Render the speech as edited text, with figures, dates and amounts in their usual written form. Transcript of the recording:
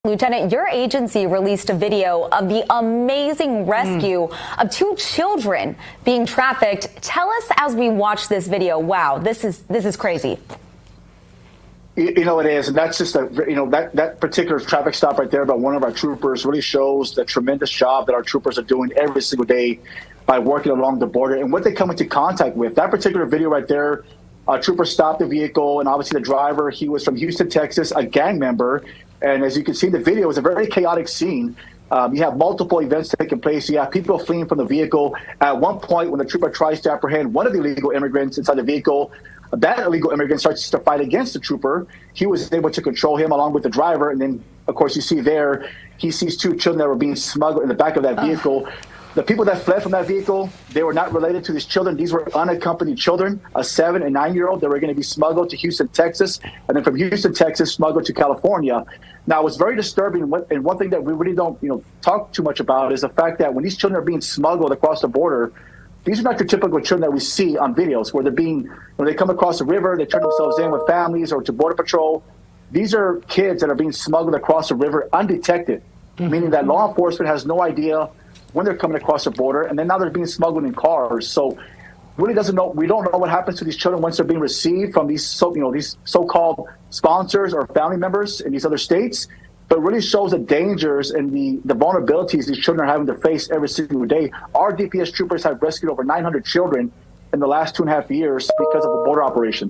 Lieutenant, your agency released a video of the amazing rescue of two children being trafficked. Tell us as we watch this video. Wow, this is crazy. You know, it is. And that's just that particular traffic stop right there by one of our troopers really shows the tremendous job that our troopers are doing every single day by working along the border and what they come into contact with. That particular video right there, a trooper stopped the vehicle, and obviously the driver, he was from Houston, Texas, a gang member. And as you can see in the video, it was a very chaotic scene. You have multiple events taking place. You have people fleeing from the vehicle. At one point, when the trooper tries to apprehend one of the illegal immigrants inside the vehicle, that illegal immigrant starts to fight against the trooper. He was able to control him along with the driver. And then, of course, you see there, he sees two children that were being smuggled in the back of that vehicle. The people that fled from that vehicle, they were not related to these children. These were unaccompanied children, a 7- and 9-year-old. They were going to be smuggled to Houston, Texas, and then from Houston, Texas, smuggled to California. Now, it's very disturbing, and one thing that we really don't, talk too much about is the fact that when these children are being smuggled across the border, these are not your typical children that we see on videos where when they come across the river, they turn themselves in with families or to Border Patrol. These are kids that are being smuggled across the river undetected, meaning that law enforcement has no idea when they're coming across the border, and then now they're being smuggled in cars. So really we don't know what happens to these children once they're being received from these so-called sponsors or family members in these other states, but really shows the dangers and the vulnerabilities these children are having to face every single day. Our DPS troopers have rescued over 900 children in the last 2.5 years because of the border operation.